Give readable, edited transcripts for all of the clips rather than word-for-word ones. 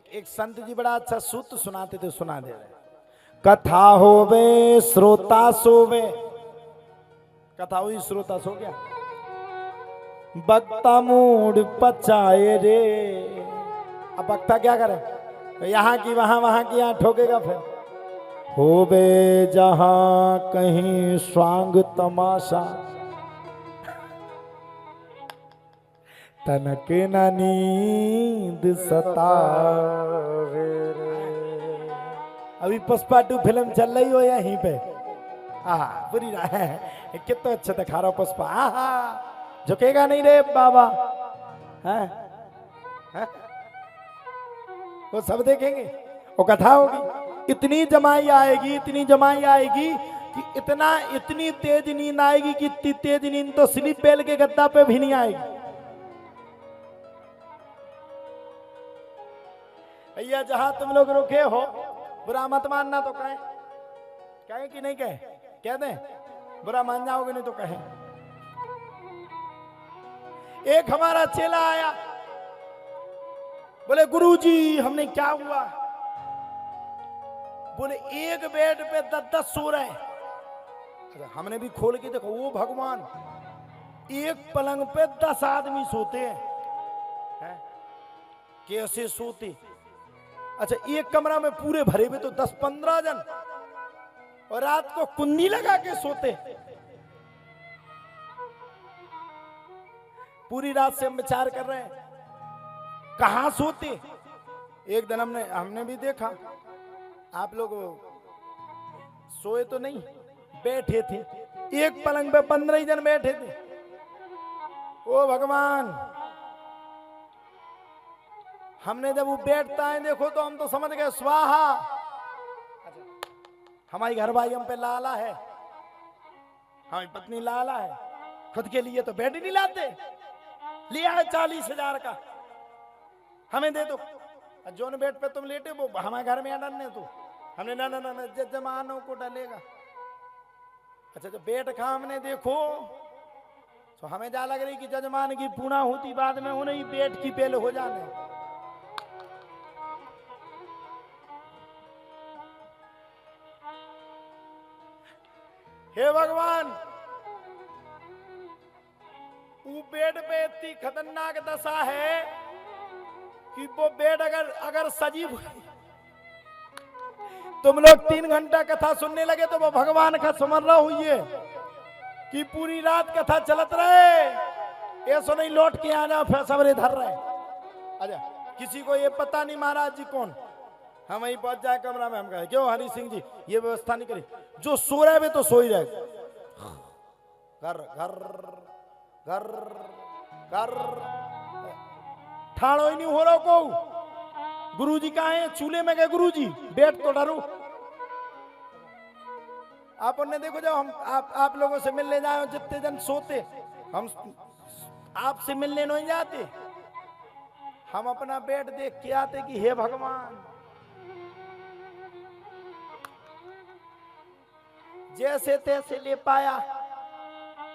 एक संत जी बड़ा अच्छा सूत्र सुनाते थे, सुना दे रहे। कथा होवे श्रोता सोवे, कथा हुई श्रोता सो गया, वक्ता मूड पचाए रे। अब वक्ता क्या करे, यहाँ की वहां, वहां की यहाँ ठोकेगा। फिर होवे जहां कहीं स्वांग तमाशा, तनके न नींद सतावे रे। अभी पुष्पा 2 फिल्म चल रही हो यहीं पे, बुरी है, कितना अच्छा दिखा रहा हो पुष्पा। झुकेगा नहीं रे बाबा, है? वो सब देखेंगे, वो कथा होगी, इतनी जमाई आएगी, इतनी जमाई आएगी कि इतनी तेज नींद आएगी कि इतनी तेज नींद तो स्लीप बेल के गद्दा पे भी नहीं आएगी। भैया जहां तुम लोग रुके हो, बुरा मत मानना तो कहें, कहें कि नहीं कहें, कह दें, बुरा मान जाओगे नहीं तो कहें। एक हमारा चेला आया, बोले गुरुजी हमने क्या हुआ, बोले एक बेड पे 10-10 सो रहे हैं। हमने भी खोल के देखो, वो भगवान, एक पलंग पे 10 आदमी सोते हैं, कैसे सोते। अच्छा, एक कमरा में पूरे भरे हुए तो 10-15 जन, और रात को कुंडी लगा के सोते। पूरी रात से हम विचार कर रहे हैं कहां सोते। एक दिन हमने भी देखा, आप लोग सोए तो नहीं, बैठे थे, एक पलंग पे 15 जन बैठे थे। ओ भगवान, हमने जब वो बैठता है देखो तो हम तो समझ गए स्वाहा। हमारी घर भाई हम पे लाला है, हमारी पत्नी लाला है, खुद के लिए तो बेड नहीं लाते, लिया है 40,000 का, हमें दे दो। जोन बेड पे तुम लेटे वो हमारे घर में डालने, तो हमने ना ना ना जजमानों को डालेगा। अच्छा, जब बेड खा हमने देखो तो हमें जा लग रही कि जजमान की पूना होती बाद में उन्हें बेड की बेल हो जाने। हे भगवान, वो बेड पे इतनी खतरनाक दशा है कि वो बेड अगर सजीव हुई, तुम लोग 3 घंटा कथा सुनने लगे तो वो भगवान का समर्रा हुई है कि पूरी रात कथा चलत रहे, ऐसा नहीं लौट के आना फिर सबरे धर रहे। अच्छा, किसी को ये पता नहीं महाराज जी कौन, हम वहीं पहुंच जाए कमरा में, हम कहे क्यों हरि सिंह जी ये व्यवस्था नहीं करी, जो सो रहे वे तो सो ही रहे, घर घर घर घर, ठाड़ो ही नहीं हो रहा को। गुरुजी कहाँ है, चूल्हे में गए गुरुजी, बैठ तो डरो। आप ने देखो, जब आप लोगों से मिलने जाए, जितने जन सोते, हम आपसे मिलने नहीं जाते, हम अपना बेड देख के आते कि हे भगवान, जैसे तैसे ले पाया,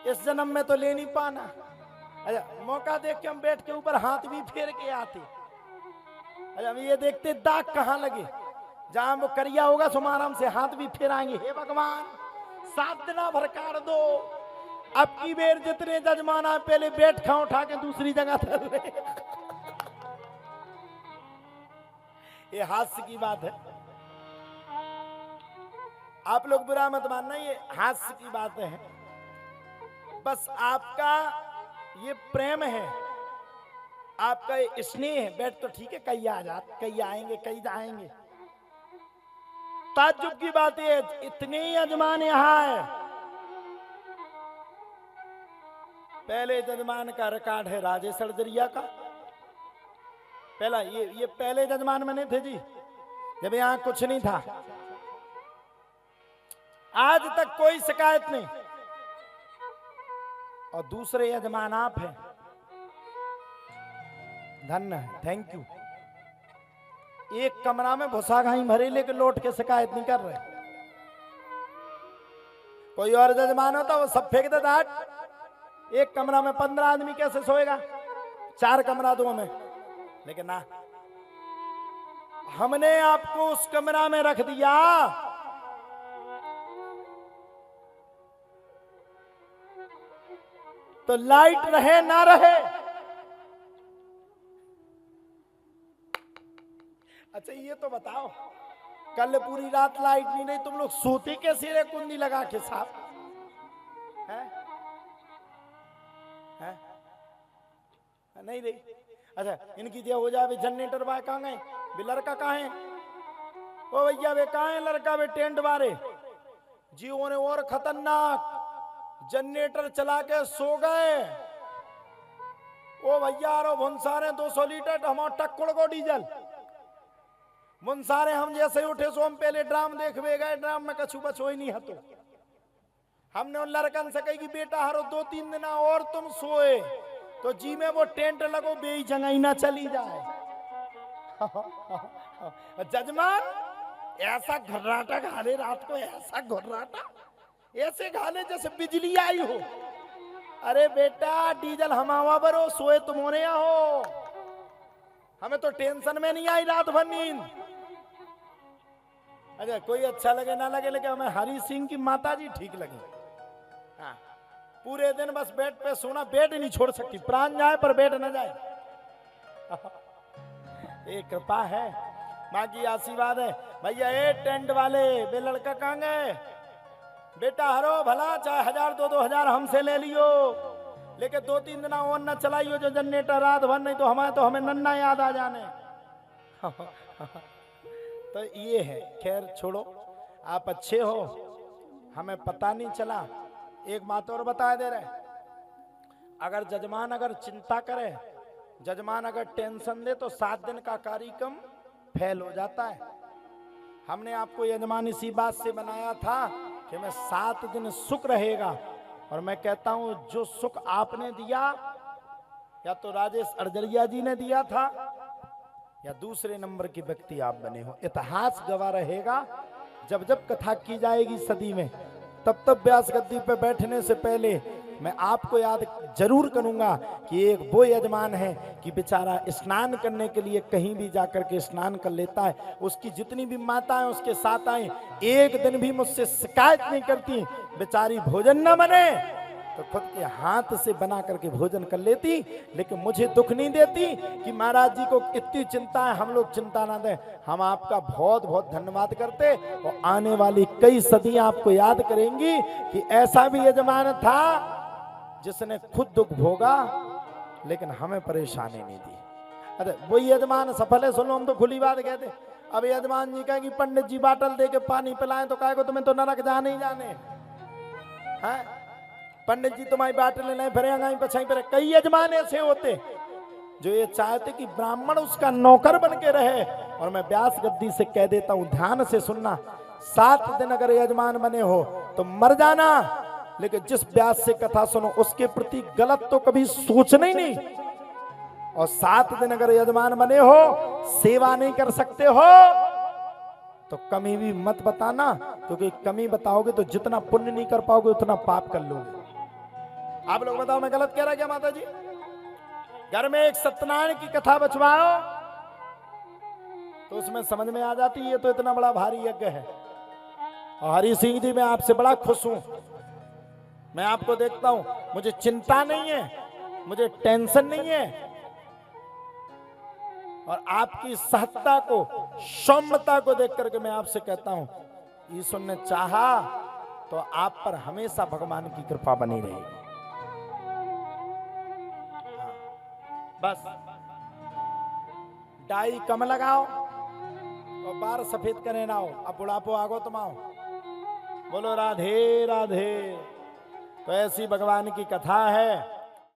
इस जन्म में तो ले नहीं पाना। अच्छा, मौका देख के हम बेड के ऊपर हाथ भी फेर के आते। अच्छा, हम ये देखते दाग कहाँ लगे, जहां वो करिया होगा सो आराम से हाथ भी फेराएंगे। हे भगवान, 7 दिन भर काट दो, अब की बेर जितने जजमान आए पहले बेड खा उठा के दूसरी जगह धर रहे। ये हास्य की बात है, आप लोग बुरा मत मानना, ये हास्य की बात है। बस आपका ये प्रेम है, आपका ये स्नेह है। बैठ तो ठीक है, कई आ जाते, कई आएंगे, कई जाएंगे। ताज्जुब की बात है, इतने ही यजमान यहां है। पहले जजमान का रिकॉर्ड है राजेश सर्जरिया का, पहला ये पहले जजमान बने थे जी, जब यहां कुछ नहीं था, आज तक कोई शिकायत नहीं। और दूसरे यजमान आप हैं, धन्य है, थैंक यू। एक कमरा में भुसा घाई भरे लेके लौट के शिकायत नहीं कर रहे। कोई और जजमान होता वो सब फेंक देता, हट, एक कमरा में 15 आदमी कैसे सोएगा, 4 कमरा 2 में, लेकिन ना, हमने आपको उस कमरा में रख दिया तो लाइट रहे ना रहे। अच्छा ये तो बताओ, कल पूरी रात लाइट नहीं रही, तुम लोग सोते कैसे रहे कुंडी लगा के साहब? है नहीं रही। अच्छा इनकी दिया हो जाए जनरेटर बाय कहाँ गए, वे लड़का कहाँ है? ओ भैया वे कहाँ है लड़का? वे टेंट वाले जियो ने और खतरनाक जनरेटर चला के सो गए। ओ भैया रो भुनसारे 200 लीटर हमारा टक्कड़ को डीजल मुनसारे हम जैसे उठे सो हम पहले ड्राम देखवे गए, ड्राम में कछु बचो ही नहीं हतो। हमने उन लड़कन से कही कि बेटा हरो 2-3 दिन और तुम सोए तो जी में वो टेंट लगो बेई जगह ही ना चली जाए। जजमान ऐसा घर्राटा घाले रात को, ऐसा घर्राटा ऐसे घाले जैसे बिजली आई हो। अरे बेटा डीजल हमावा बरो सोए तुम्हारे यहाँ हो, हमें तो टेंशन में नहीं आई रात भर नींद। अच्छा कोई अच्छा लगे ना लगे, लेकिन हमें हरी सिंह की माता जी ठीक लगे। हाँ पूरे दिन बस बेड पे सोना, बेड नहीं छोड़ सकती, प्राण जाए पर बेड न जाए। एक कृपा है, माँ की आशीर्वाद है। भैया ए टेंट वाले वे लड़का कहाँ गए? बेटा हरो भला चाहे 1000-2000 हमसे ले लियो, लेकिन 2-3 दिन और न चलाइयो जो जनरेटर रात भर, नहीं तो हमें नन्ना याद आ जाने। तो ये है, खैर छोड़ो, आप अच्छे हो, हमें पता नहीं चला। एक बात और बता दे रहे, अगर जजमान अगर चिंता करे, जजमान अगर टेंशन दे तो 7 दिन का कार्यक्रम फेल हो जाता है। हमने आपको यजमान इसी बात से बनाया था कि मैं 7 दिन सुख रहेगा, और मैं कहता हूं जो सुख आपने दिया या तो राजेश अर्जरिया जी ने दिया था या दूसरे नंबर के व्यक्ति आप बने हो। इतिहास गवाह रहेगा, जब जब कथा की जाएगी सदी में, तब तब व्यास गद्दी पे बैठने से पहले मैं आपको याद जरूर करूंगा कि एक वो यजमान है कि बेचारा स्नान करने के लिए कहीं भी जाकर के स्नान कर लेता है। उसकी जितनी भी माताएं उसके साथ आए, एक दिन भी मुझसे शिकायत नहीं करती, बेचारी भोजन न बने तो खुद के हाथ से बना करके भोजन कर लेती, लेकिन मुझे दुख नहीं देती कि महाराज जी को इतनी चिंता है, हम लोग चिंता ना दें। हम आपका बहुत बहुत धन्यवाद करते, और आने वाली कई सदियां आपको याद करेंगी कि ऐसा भी यजमान था जिसने खुद दुख भोगा लेकिन हमें परेशानी नहीं दी। अरे वही यजमान सफल है, सुनो हम तो खुली बात कहते। अब यजमान जी कहे कि पंडित जी बाटल दे के पानी पिलाएं तो कहे को तुम्हें तो नरक जाने ही जाने हैं। पंडित जी तुम्हारी बाटल नहीं फिर पछाई पर। कई यजमान ऐसे होते जो ये चाहते कि ब्राह्मण उसका नौकर बन के रहे। और मैं व्यास गद्दी से कह देता हूं, ध्यान से सुनना, 7 दिन अगर यजमान बने हो तो मर जाना, लेकिन जिस व्यास से कथा सुनो उसके प्रति गलत तो कभी सोचना ही नहीं। और 7 दिन अगर यजमान बने हो, सेवा नहीं कर सकते हो तो कमी भी मत बताना, क्योंकि कमी बताओगे तो जितना पुण्य नहीं कर पाओगे उतना पाप कर लोगे। आप लोग बताओ मैं गलत कह रहा क्या माता जी? घर में एक सत्यनारायण की कथा बचवाओ तो उसमें समझ में आ जाती है तो इतना बड़ा भारी यज्ञ है। और हरि सिंह जी मैं आपसे बड़ा खुश हूं, मैं आपको देखता हूं, मुझे चिंता नहीं है, मुझे टेंशन नहीं है। और आपकी सहजता को, सौम्यता को देख करके मैं आपसे कहता हूं, ईश्वर ने चाहा तो आप पर हमेशा भगवान की कृपा बनी रहेगी। बस डाई कम लगाओ और बार सफेद करे ना हो। अब बुढ़ापो आगो तुम आओ, बोलो राधे राधे। तो ऐसी भगवान की कथा है।